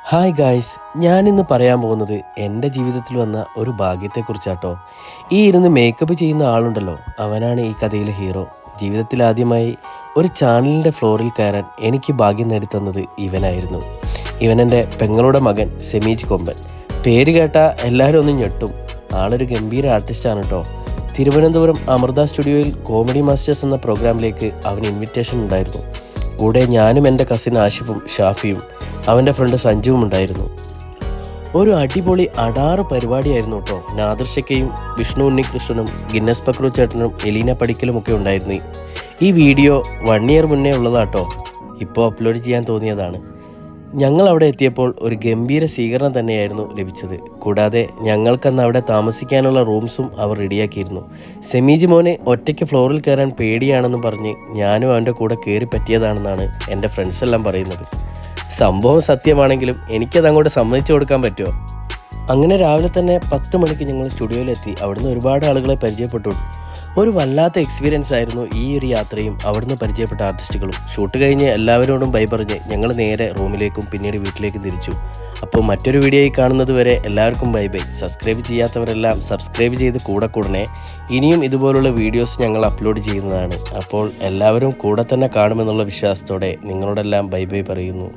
Hi guys, ഞാനിന്ന് പറയാൻ പോകുന്നത് എൻ്റെ ജീവിതത്തിൽ വന്ന ഒരു ഭാഗ്യത്തെക്കുറിച്ചാട്ടോ. ഈ ഇരുന്ന് മേക്കപ്പ് ചെയ്യുന്ന ആളുണ്ടല്ലോ, അവനാണ് ഈ കഥയിലെ ഹീറോ. ജീവിതത്തിൽ ആദ്യമായി ഒരു ചാനലിൻ്റെ ഫ്ലോറിൽ കയറാൻ എനിക്ക് ഭാഗ്യം നേടിത്തന്നത് ഇവനായിരുന്നു. ഇവനെൻ്റെ പെങ്ങളുടെ മകൻ സെമീജ് കൊമ്പൻ. പേര് കേട്ട എല്ലാവരും ഒന്ന് ഞെട്ടും. ആളൊരു ഗംഭീര ആർട്ടിസ്റ്റാണ് കേട്ടോ. തിരുവനന്തപുരം അമൃത സ്റ്റുഡിയോയിൽ കോമഡി മാസ്റ്റേഴ്സ് എന്ന പ്രോഗ്രാമിലേക്ക് അവന് ഇൻവിറ്റേഷൻ ഉണ്ടായിരുന്നു. കൂടെ ഞാനും എൻ്റെ കസിൻ ആഷിഫും ഷാഫിയും അവൻ്റെ ഫ്രണ്ട് സഞ്ജുവും ഉണ്ടായിരുന്നു. ഒരു അടിപൊളി അടാറ് പരിപാടിയായിരുന്നു കേട്ടോ. നാദർഷയ്ക്കയും വിഷ്ണു ഉണ്ണികൃഷ്ണനും ഗിന്നസ് പക്രു ചേട്ടനും എലീന പടിക്കലും ഒക്കെ ഉണ്ടായിരുന്നു. ഈ വീഡിയോ 1 ഇയർ മുന്നേ ഉള്ളതാട്ടോ. ഇപ്പോൾ അപ്ലോഡ് ചെയ്യാൻ തോന്നിയതാണ്. ഞങ്ങൾ അവിടെ എത്തിയപ്പോൾ ഒരു ഗംഭീര സ്വീകരണം തന്നെയായിരുന്നു ലഭിച്ചത്. കൂടാതെ ഞങ്ങൾക്കന്ന് അവിടെ താമസിക്കാനുള്ള റൂംസും അവർ റെഡിയാക്കിയിരുന്നു. സെമീജ് മോനെ ഒറ്റയ്ക്ക് ഫ്ലോറിൽ കയറാൻ പേടിയാണെന്ന് പറഞ്ഞ് ഞാനും അവൻ്റെ കൂടെ കയറി പറ്റിയതാണെന്നാണ് എൻ്റെ ഫ്രണ്ട്സ് എല്ലാം പറയുന്നത്. സംഭവം സത്യമാണെങ്കിലും എനിക്കത് അങ്ങോട്ട് സമ്മതിച്ചു കൊടുക്കാൻ പറ്റുമോ? അങ്ങനെ രാവിലെ തന്നെ 10 മണിക്ക് ഞങ്ങൾ സ്റ്റുഡിയോയിലെത്തി. അവിടുന്ന് ഒരുപാട് ആളുകളെ പരിചയപ്പെട്ടു. ഒരു വല്ലാത്ത എക്സ്പീരിയൻസ് ആയിരുന്നു ഈ ഒരു യാത്രയും അവിടുന്ന് പരിചയപ്പെട്ട ആർട്ടിസ്റ്റുകളും. ഷൂട്ട് കഴിഞ്ഞ് എല്ലാവരോടും ബൈ പറഞ്ഞ് ഞങ്ങൾ നേരെ റൂമിലേക്കും പിന്നീട് വീട്ടിലേക്കും തിരിച്ചു. അപ്പോൾ മറ്റൊരു വീഡിയോയിൽ കാണുന്നത് വരെ എല്ലാവർക്കും ബൈ ബൈ. സബ്സ്ക്രൈബ് ചെയ്യാത്തവരെല്ലാം സബ്സ്ക്രൈബ് ചെയ്ത് കൂടെ. ഇനിയും ഇതുപോലുള്ള വീഡിയോസ് ഞങ്ങൾ അപ്ലോഡ് ചെയ്യുന്നതാണ്. അപ്പോൾ എല്ലാവരും കൂടെ തന്നെ കാണുമെന്നുള്ള വിശ്വാസത്തോടെ നിങ്ങളോടെല്ലാം ബൈ ബൈ പറയുന്നു.